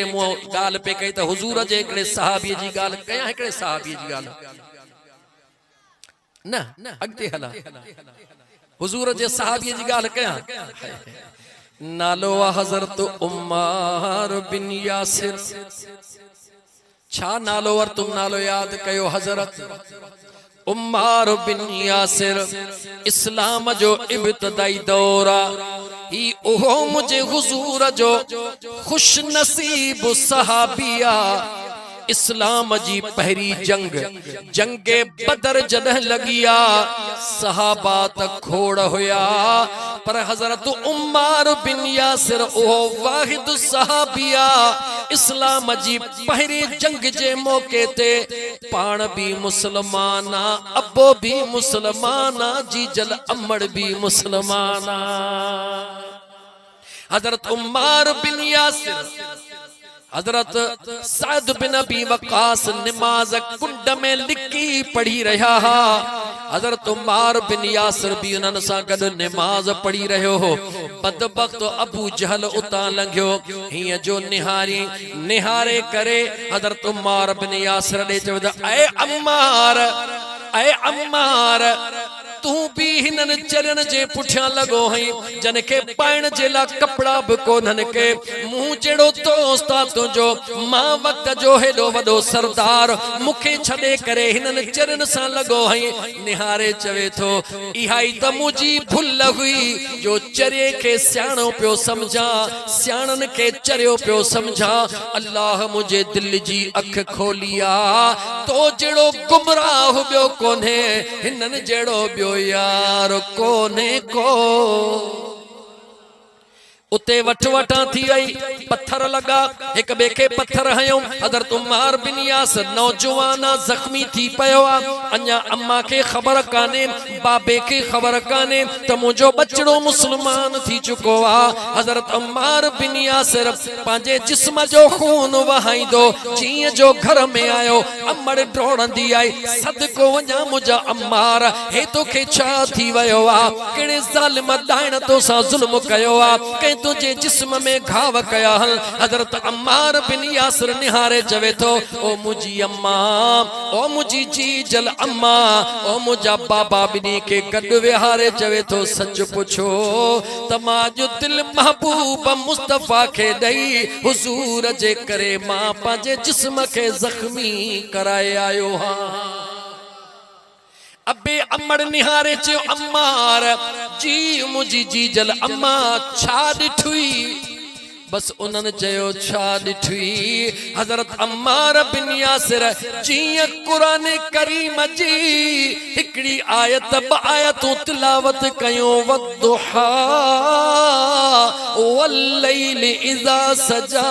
मो गाल पे कही तो हुजूर जे एकड़े सहाबी जी गाल कया एकड़े सहाबी जी गाल न अगते हला हुजूर जे सहाबी जी गाल कया नालो हजरत उम्मार बिन यासिर छा नालो वर तुम नालो याद कयो हजरत उम्मार बिन यासिर इस्लाम जो इब्तदाई दौरा ही ओहो मुझे हुजूर जो खुश नसीब सहाबिया इस्लाम जी पहरी जंग जंगे बदर जदह लगिया सहाबा तक खोड़ होया पर हजरत उम्मार बिन यासिर ओहो वाहिद सहाबिया इस्लाम जी पहरी जंग जे मौके ते पाण भी मुसलमाना अबो भी मुसलमाना जी जल अमड़ भी मुसलमाना हजरत उम्मार बिन यासिर हजरत साद बिन अबी वक्कास नमाज कुंड में लिखी पढ़ी रहा हा हजरत उम्मार बिन यासिर भी उन्हनि सां गॾु नमाज पढ़ी रहियो हो बदबख्त अबू जहल उतां लंघियो हिय जो निहारी निहारे करे हजरत उम्मार बिन यासिर ॾे चयो ऐ अम्मार तू भी हिनन चरण जे पुठियां लगो हई जन के पाइण जे ला कपड़ा भी कोन्हन के मुंह जेड़ो दोस्ता तुझो मां वक्त जो हेडो वडो सरदार मुखे छडे करे हिनन चरण सा लगो हई निहारे चवे थो इहाई त मुजी भुल हुई जो चरे के स्याणो पियो समझा स्याणन के चरियो पियो समझा अल्लाह मुझे दिल जी अख खोलिया तो जेड़ो गुमराह बियो कोन्हे हिनन जेड़ो बियो यार कोने को उते वठ वठा थी वई पत्थर लगा एक बे के पत्थर हयो हजरत उम्मार बिन यासिर नौजवाना जख्मी थी पयो अन्या अम्मा के खबर काने बाबे के खबर काने त मुजो बचड़ो मुसलमान थी चुको आ हजरत उम्मार बिन यासिर पांजे जिस्म जो खून वहाइंदो जी जो घर में आयो अमड़ ड्रोड़ंदी आई सदको वजा मुजा अम्मार हे तो के छा थी वयो आ केड़े जालिम दाइण तो सा जुल्म कयो आ के तुझे जिस्म में घाव कया हल हजरत अम्मार बिन यासिर निहारे चवे तो ओ मुजी अम्मा ओ मुजी जी जल अम्मा ओ मुजा बाबा बिनी के गड विहारे चवे तो सच पुछो तमाजो दिल महबूब मुस्तफा के दई हुजूर जे करे मां पांजे जिस्म के जख्मी कराए आयो हां अबे अमड़ निहारे चयो अम्मार जी मुजी जी जल अम्मा छा ॾिठुई बस उन्हनि चयो छा ॾिठुई हजरत अम्मार बिन यासिर जीअं क़ुरान करीम जी हिकड़ी आयत ब आयतूं तिलावत कयूं वद्दुहा वल्लैल इज़ा सजा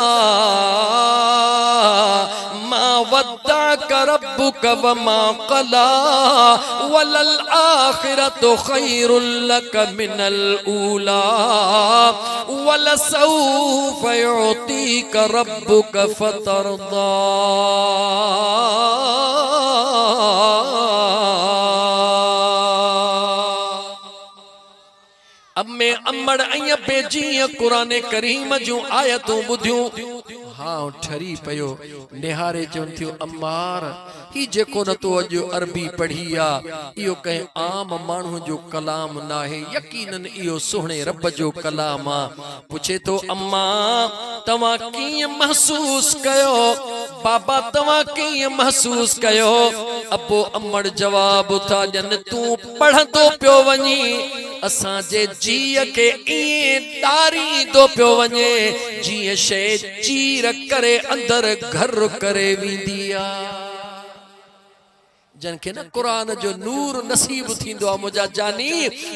मा वद्दअक रब्बुक वमा क़ला वलल आखिरतु खैरुल लक मिनल ऊला वलसौफ युतीक रब्बुक फतरदा अब मैं अम्मड़ अय बेजी कुरान करीम जूं आयतूं बुधियूं हाँ ठरी पयो निहारे चवन थियो अम्मार ही जेको न तो अज अरबी पढ़िया इयो कहीं आम मानू जो कलाम ना है यकीनन इयो सोहणे रब जो कलाम आ पूछे तो अम्मा तवा की महसूस कयो बाबा तवा की महसूस कयो अबो अम्मड़ जवाब था जन तू पढ़ंदो पियो वनी असा जे जीअ के इए डारी दो पियो वने जीअ शे चीर करे अंदर घर करे विंदिया जन के न कुरान जो नूर नसीब थींदो आ मुजा जानी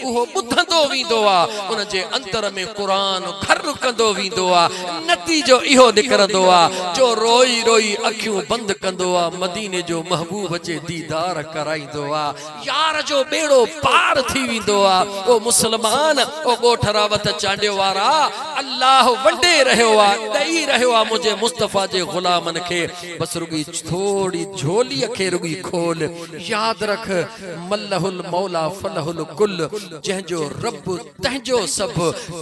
उहो बुधंदो वींदो आ उन जे अंदर में कुरान घर कंदो वींदो आ नतीजो इहो निकरंदो आ जो रोई रोई अखियूं बंद कंदो आ मदीने जो महबूब जे दीदार कराइंदो आ यार जो बेड़ो पार थी वींदो आ ओ मुसलमान ओ गोठरावत चांडियो वारा अल्लाह वंडे रहियो आ ॾेई रहियो आ मुझे मुस्तफा जे गुलामन के बस रुगी थोड़ी झोली के रुगी खोल याद रख मल्लहुल मौला फलहुल कुल जंहिंजो रब तंहिंजो सब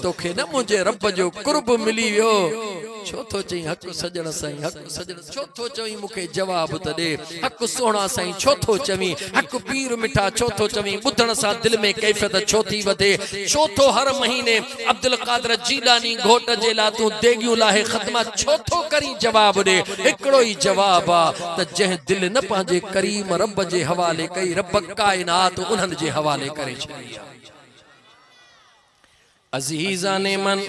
तोखे न मुझे रब जो कुर्ब मिली वियो छो तो चई हक सजण साईं हक सजण छो तो चई मुखे जवाब त दे हक सोना साईं छो तो चवी हक पीर मिठा छो तो चवी बुधण सा दिल में कैफियत छो थी वधे छो तो हर महीने अब्दुल कादर जीलानी घोट जे ला तू देगियूं लाहे खत्मा छो तो करी जवाब दे एकड़ो ही जवाब आ त जह दिल न पांजे करीम रब जे हवाले कई रब कायनात उन्हन जे हवाले करे छड़ी अजीजा ने मन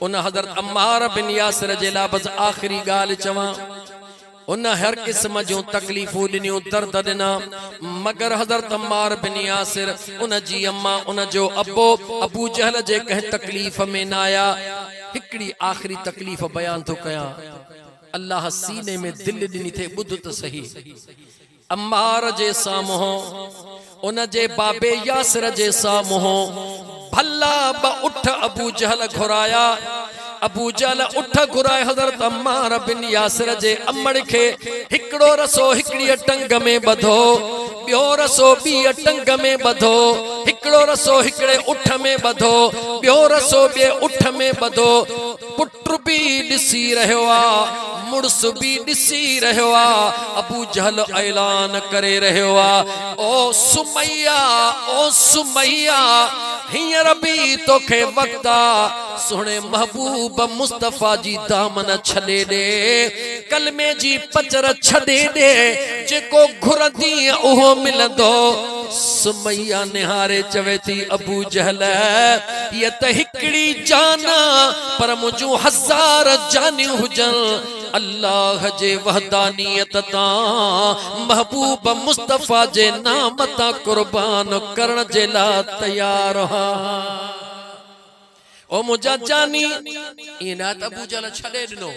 उन हजरत अम्मार बिन यासिर जे ला बस आखिरी गाल चवा उन हर किस्म जो तकलीफूं दिनियो दर्द दिना मगर हजरत अम्मार बिन यासिर उन जी अम्मा उन जो अबो अबू जहल जे कह तकलीफ में न आया हिकड़ी आखिरी तकलीफ बयान तो कया अल्लाह सीने में दिल दिनी थे बुध तो सही अम्मार जे सामो उन जे बाबे यासिर जे सामो भला ब उठ अबू जहल घुराया अबू जहल उठ घुराए हजरत अम्मार बिन यासिर जे अमड़ के हिकड़ो रसो हिकड़ी टंग में बधो बियो रसो बी टंग में बधो हिकड़ो रसो हिकड़े उठ में बधो बियो रसो बे उठ में बधो पुट भी दिसी रहो आ मुड़स भी दिसी रहो आ अबू जहल ऐलान करे रहो आ ओ सुमैया हियर भी तोखे वक्ता सोने महबूब मुस्तफा जी दामन छड़े दे कलमे जी पचर छड़े दे जेको घुरदी ओहो मिलंदो सुमैया निहारे चवे थी अबू जहल ये त हिकड़ी जाना पर मुझू हजार जानियूं हुजन अल्लाह जे वहदानियत ता महबूब मुस्तफा जे नाम ता कुर्बान करण जे ला तैयार हा ओ मुझा जानी इना त अबू जहल छड़े दिनो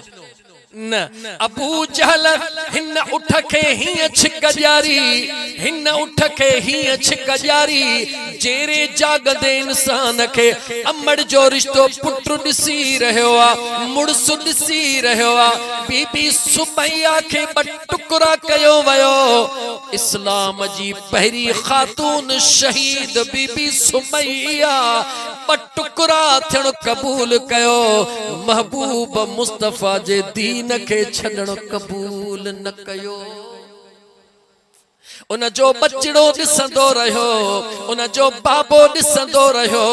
न अबू जहल हिन उठ के ही छिक जारी हिन उठ के ही छिक जारी जेरे जागदे इंसान के अमड़ जो रिश्तो पुट दिसी रहो आ मुड़स दिसी रहो आ बीबी सुमैया के ब टुकड़ा कयो वयो इस्लाम जी पहरी खातून शहीद बीबी सुमैया ब टुकड़ा थियण कबूल कयो महबूब मुस्तफा जे दीन के छड़ण कबूल न कयो उन जो बचड़ो दिसंदो रहो उन जो बाबो दिसंदो रहो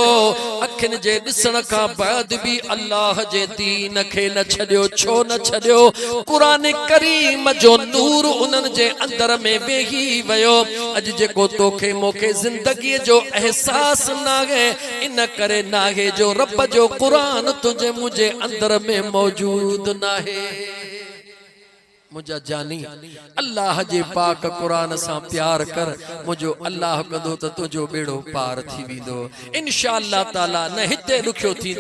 अखिन जे दिसण का बाद भी अल्लाह जे दीन के न छड़ियो छो न छड़ियो कुरान करीम जो नूर उनन जे अंदर में वेही वयो अज जेको तोखे मोखे जिंदगी जो एहसास नागे इन करे नागे जो रब जो कुरान तुझे मुझे अंदर में मौजूद नाहे मुझा जानी अल्लाह जे पाक कुरान सा प्यार कर मुझो अल्लाह कंदो त तुझो बेड़ो पार थी विंदो इंशाअल्लाह ताला न हिते रुखियो थी